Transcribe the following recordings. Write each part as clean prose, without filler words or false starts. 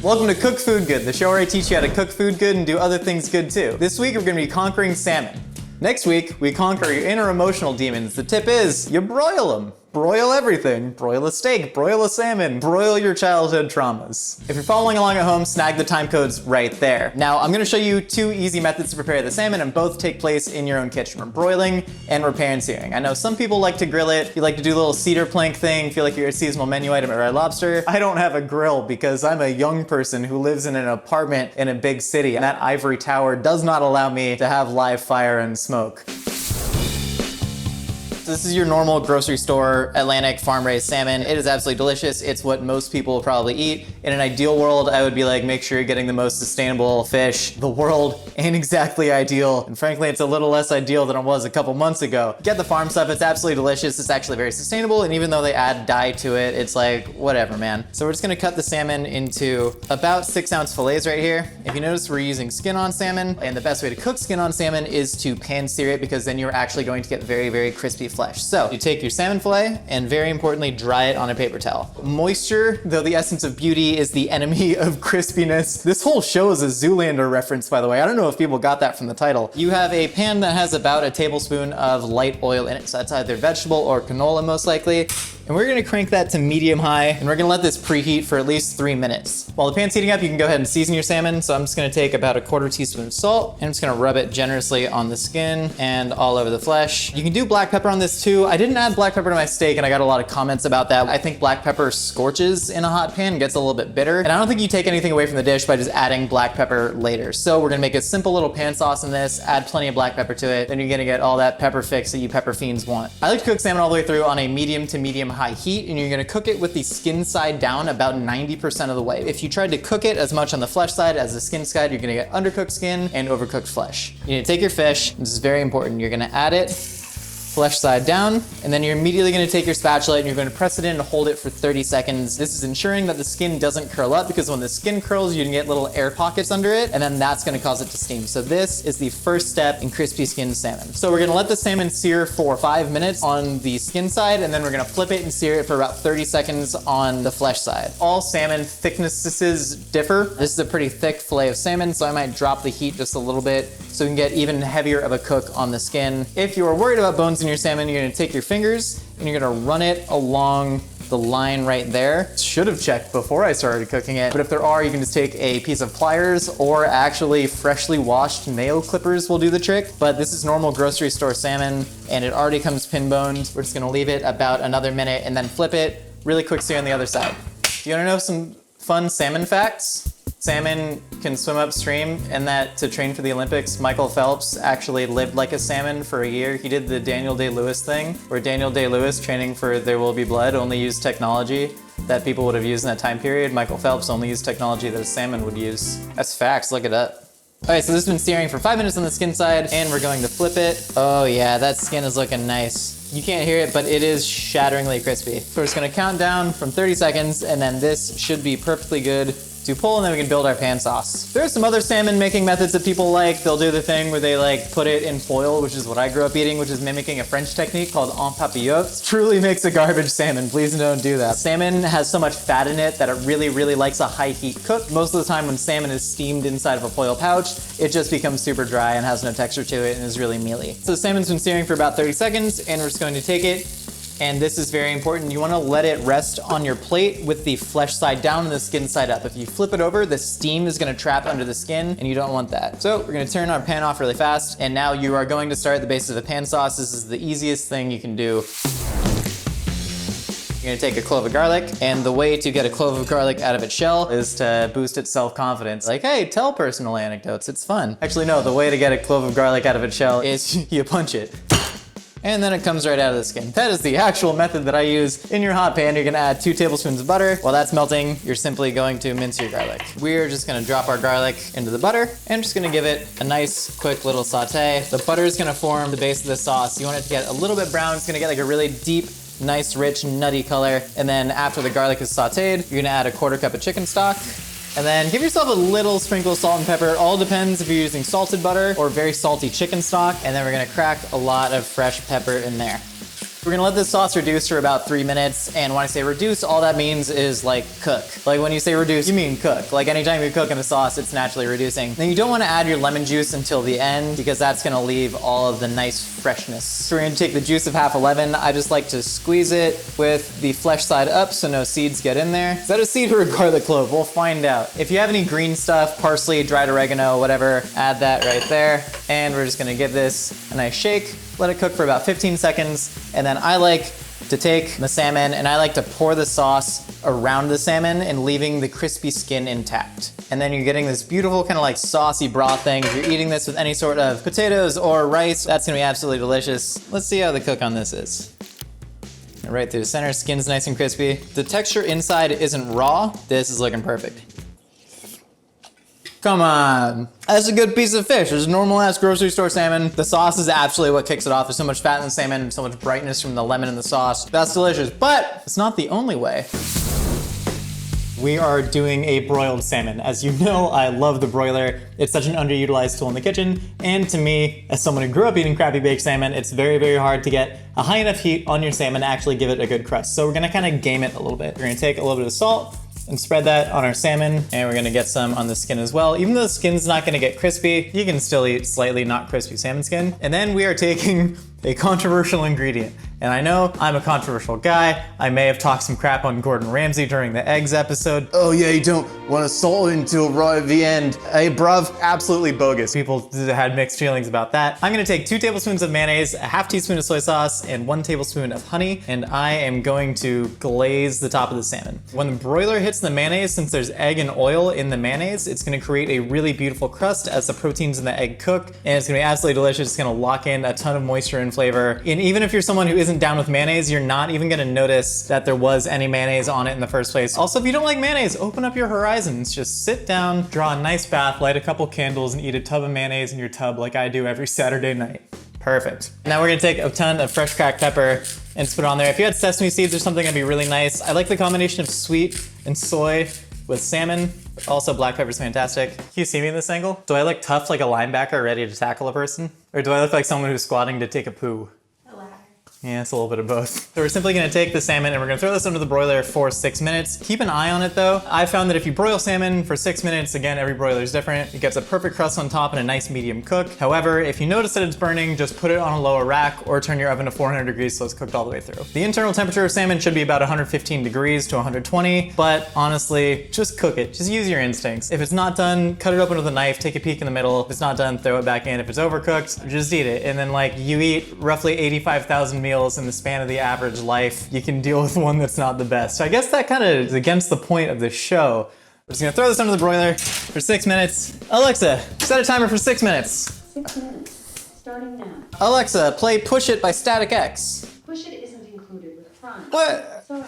Welcome to Cook Food Good, the show where I teach you how to cook food good and do other things good too. This week we're going to be conquering salmon. Next week, we conquer your inner emotional demons. The tip is, you broil them. Broil everything. Broil a steak, broil a salmon, broil your childhood traumas. If you're following along at home, snag the time codes right there. Now, I'm gonna show you two easy methods to prepare the salmon, and both take place in your own kitchen. We're broiling and we're pan searing. I know some people like to grill it. You like to do a little cedar plank thing, feel like you're a seasonal menu item at Red Lobster. I don't have a grill because I'm a young person who lives in an apartment in a big city, and that ivory tower does not allow me to have live fire and smoke. This is your normal grocery store Atlantic farm-raised salmon. It is absolutely delicious. It's what most people will probably eat. In an ideal world, I would be like, make sure you're getting the most sustainable fish. The world ain't exactly ideal. And frankly, it's a little less ideal than it was a couple months ago. Get the farm stuff, it's absolutely delicious. It's actually very sustainable. And even though they add dye to it, it's like, whatever, man. So we're just gonna cut the salmon into about 6-ounce fillets right here. If you notice, we're using skin on salmon. And the best way to cook skin on salmon is to pan sear it, because then you're actually going to get very, very crispy flesh. So you take your salmon fillet and, very importantly, dry it on a paper towel. Moisture, though the essence of beauty, is the enemy of crispiness. This whole show is a Zoolander reference, by the way. I don't know if people got that from the title. You have a pan that has about a tablespoon of light oil in it. So that's either vegetable or canola, most likely. And we're gonna crank that to medium high, and we're gonna let this preheat for at least 3 minutes. While the pan's heating up, you can go ahead and season your salmon. So I'm just gonna take about a 1/4 teaspoon of salt, and I'm just gonna rub it generously on the skin and all over the flesh. You can do black pepper on this too. I didn't add black pepper to my steak, and I got a lot of comments about that. I think black pepper scorches in a hot pan, gets a little bit bitter, and I don't think you take anything away from the dish by just adding black pepper later. So we're gonna make a simple little pan sauce in this, add plenty of black pepper to it, then you're gonna get all that pepper fix that you pepper fiends want. I like to cook salmon all the way through on a medium to medium high heat, and you're gonna cook it with the skin side down about 90% of the way. If you tried to cook it as much on the flesh side as the skin side, you're gonna get undercooked skin and overcooked flesh. You need to take your fish, this is very important, you're gonna add it flesh side down, and then you're immediately gonna take your spatula and you're gonna press it in and hold it for 30 seconds. This is ensuring that the skin doesn't curl up, because when the skin curls, you can get little air pockets under it, and then that's gonna cause it to steam. So this is the first step in crispy skinned salmon. So we're gonna let the salmon sear for 5 minutes on the skin side, and then we're gonna flip it and sear it for about 30 seconds on the flesh side. All salmon thicknesses differ. This is a pretty thick fillet of salmon, so I might drop the heat just a little bit so we can get even heavier of a cook on the skin. If you are worried about bones in your salmon, you're gonna take your fingers and you're gonna run it along the line right there. Should have checked before I started cooking it, but if there are, you can just take a piece of pliers, or actually freshly washed nail clippers will do the trick. But this is normal grocery store salmon and it already comes pin boned. We're just gonna leave it about another minute and then flip it. Really quick sear on the other side. Do you wanna know some fun salmon facts? Salmon can swim upstream, and that to train for the Olympics, Michael Phelps actually lived like a salmon for a year. He did the Daniel Day-Lewis thing, where Daniel Day-Lewis, training for There Will Be Blood, only used technology that people would have used in that time period. Michael Phelps only used technology that a salmon would use. That's facts, look it up. Okay, so this has been searing for 5 minutes on the skin side, and we're going to flip it. Oh yeah, that skin is looking nice. You can't hear it, but it is shatteringly crispy. So we're just gonna count down from 30 seconds, and then this should be perfectly good to pull, and then we can build our pan sauce. There are some other salmon making methods that people like. They'll do the thing where they like put it in foil, which is what I grew up eating, which is mimicking a French technique called en papillote. Truly makes a garbage salmon. Please don't do that. Salmon has so much fat in it that it really, really likes a high heat cook. Most of the time when salmon is steamed inside of a foil pouch, it just becomes super dry and has no texture to it and is really mealy. So the salmon's been searing for about 30 seconds, and we're just going to take it. And this is very important. You wanna let it rest on your plate with the flesh side down and the skin side up. If you flip it over, the steam is gonna trap under the skin, and you don't want that. So we're gonna turn our pan off really fast, and now you are going to start at the base of the pan sauce. This is the easiest thing you can do. You're gonna take a clove of garlic, and the way to get a clove of garlic out of its shell is to boost its self-confidence. Like, hey, tell personal anecdotes, it's fun. Actually, no, the way to get a clove of garlic out of its shell is you punch it. And then it comes right out of the skin. That is the actual method that I use. In your hot pan, you're gonna add 2 tablespoons of butter. While that's melting, you're simply going to mince your garlic. We're just gonna drop our garlic into the butter, and just gonna give it a nice, quick little saute. The butter is gonna form the base of the sauce. You want it to get a little bit brown. It's gonna get like a really deep, nice, rich, nutty color. And then after the garlic is sauteed, you're gonna add a 1/4 cup of chicken stock. And then give yourself a little sprinkle of salt and pepper. It all depends if you're using salted butter or very salty chicken stock. And then we're gonna crack a lot of fresh pepper in there. We're gonna let this sauce reduce for about 3 minutes, and when I say reduce, all that means is like cook. Like when you say reduce, you mean cook. Like anytime you cook in a sauce, it's naturally reducing. Then you don't wanna add your lemon juice until the end because that's gonna leave all of the nice freshness. So we're gonna take the juice of half a lemon. I just like to squeeze it with the flesh side up so no seeds get in there. Is that a seed or a garlic clove? We'll find out. If you have any green stuff, parsley, dried oregano, whatever, add that right there. And we're just gonna give this a nice shake. Let it cook for about 15 seconds, and then I like to take the salmon and I like to pour the sauce around the salmon and leaving the crispy skin intact. And then you're getting this beautiful kind of like saucy broth thing. If you're eating this with any sort of potatoes or rice, that's gonna be absolutely delicious. Let's see how the cook on this is. Right through the center, skin's nice and crispy. The texture inside isn't raw. This is looking perfect. Come on, that's a good piece of fish. There's normal ass grocery store salmon. The sauce is absolutely what kicks it off. There's so much fat in the salmon, so much brightness from the lemon in the sauce. That's delicious, but it's not the only way. We are doing a broiled salmon. As you know, I love the broiler. It's such an underutilized tool in the kitchen. And to me, as someone who grew up eating crappy baked salmon, it's very, very hard to get a high enough heat on your salmon to actually give it a good crust. So we're gonna kind of game it a little bit. We're gonna take a little bit of salt, and spread that on our salmon, and we're gonna get some on the skin as well. Even though the skin's not gonna get crispy, you can still eat slightly not crispy salmon skin. And then we are taking a controversial ingredient. And I know I'm a controversial guy. I may have talked some crap on Gordon Ramsay during the eggs episode. Oh yeah, you don't want to salt it until right at the end. Hey bruv, absolutely bogus. People had mixed feelings about that. I'm gonna take 2 tablespoons of mayonnaise, a half teaspoon of soy sauce, and 1 tablespoon of honey, and I am going to glaze the top of the salmon. When the broiler hits the mayonnaise, since there's egg and oil in the mayonnaise, it's gonna create a really beautiful crust as the proteins in the egg cook, and it's gonna be absolutely delicious. It's gonna lock in a ton of moisture and flavor. And even if you're someone who isn't down with mayonnaise, you're not even gonna notice that there was any mayonnaise on it in the first place. Also, if you don't like mayonnaise, open up your horizons. Just sit down, draw a nice bath, light a couple candles, and eat a tub of mayonnaise in your tub like I do every Saturday night. Perfect. Now we're gonna take a ton of fresh cracked pepper and just put it on there. If you had sesame seeds or something, that'd be really nice. I like the combination of sweet and soy with salmon. Also, black pepper's fantastic. Can you see me in this angle? Do I look tough like a linebacker ready to tackle a person? Or do I look like someone who's squatting to take a poo? Yeah, it's a little bit of both. So we're simply gonna take the salmon and we're gonna throw this under the broiler for 6 minutes. Keep an eye on it though. I found that if you broil salmon for 6 minutes, again, every broiler is different, it gets a perfect crust on top and a nice medium cook. However, if you notice that it's burning, just put it on a lower rack or turn your oven to 400 degrees so it's cooked all the way through. The internal temperature of salmon should be about 115 degrees to 120, but honestly, just cook it. Just use your instincts. If it's not done, cut it open with a knife, take a peek in the middle. If it's not done, throw it back in. If it's overcooked, just eat it. And then like you eat roughly 85,000 meals in the span of the average life, you can deal with one that's not the best. So I guess that kind of is against the point of this show. We're just gonna throw this under the broiler for 6 minutes. Alexa, set a timer for 6 minutes. 6 minutes, starting now. Alexa, play Push It by Static X. Push It isn't included with Prime. What? Sorry,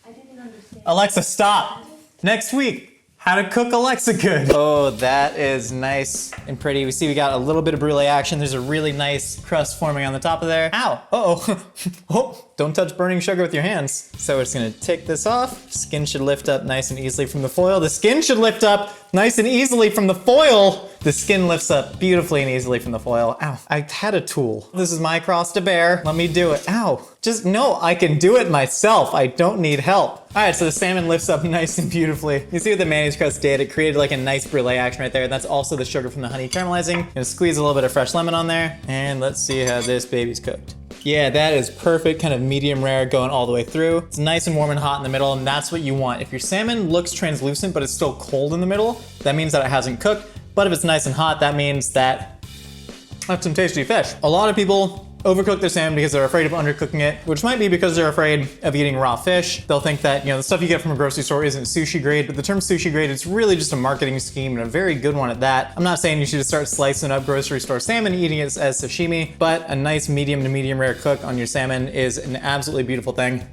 I didn't understand. Alexa, stop. Next week, how to cook Alexa good. Oh, that is nice and pretty. We see we got a little bit of brulee action. There's a really nice crust forming on the top of there. Ow, uh-oh. Oh, don't touch burning sugar with your hands. So we're just gonna take this off. Skin should lift up nice and easily from the foil. The skin should lift up nice and easily from the foil. The skin lifts up beautifully and easily from the foil. Ow, I had a tool. This is my cross to bear. Let me do it. Ow, just no, I can do it myself. I don't need help. All right, so the salmon lifts up nice and beautifully. You see what the mayonnaise crust did? It created like a nice brulee action right there. That's also the sugar from the honey caramelizing. Gonna squeeze a little bit of fresh lemon on there. And let's see how this baby's cooked. Yeah, that is perfect, kind of medium rare going all the way through. It's nice and warm and hot in the middle, and that's what you want. If your salmon looks translucent, but it's still cold in the middle, that means that it hasn't cooked. But if it's nice and hot, that means that that's some tasty fish. A lot of people overcook their salmon because they're afraid of undercooking it, which might be because they're afraid of eating raw fish. They'll think that, you know, the stuff you get from a grocery store isn't sushi grade, but the term sushi grade is really just a marketing scheme and a very good one at that. I'm not saying you should just start slicing up grocery store salmon and eating it as sashimi, but a nice medium to medium rare cook on your salmon is an absolutely beautiful thing.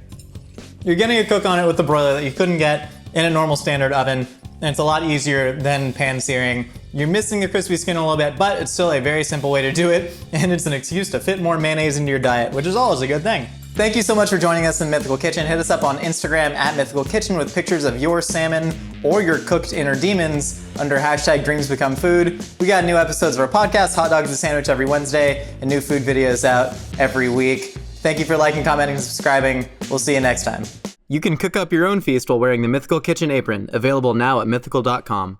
You're getting a cook on it with the broiler that you couldn't get in a normal standard oven, and it's a lot easier than pan searing. You're missing the crispy skin a little bit, but it's still a very simple way to do it, and it's an excuse to fit more mayonnaise into your diet, which is always a good thing. Thank you so much for joining us in Mythical Kitchen. Hit us up on Instagram at Mythical Kitchen with pictures of your salmon or your cooked inner demons under hashtag Dreams Become Food. We got new episodes of our podcast, Hot Dogs and Sandwich, every Wednesday, and new food videos out every week. Thank you for liking, commenting, and subscribing. We'll see you next time. You can cook up your own feast while wearing the Mythical Kitchen Apron, available now at mythical.com.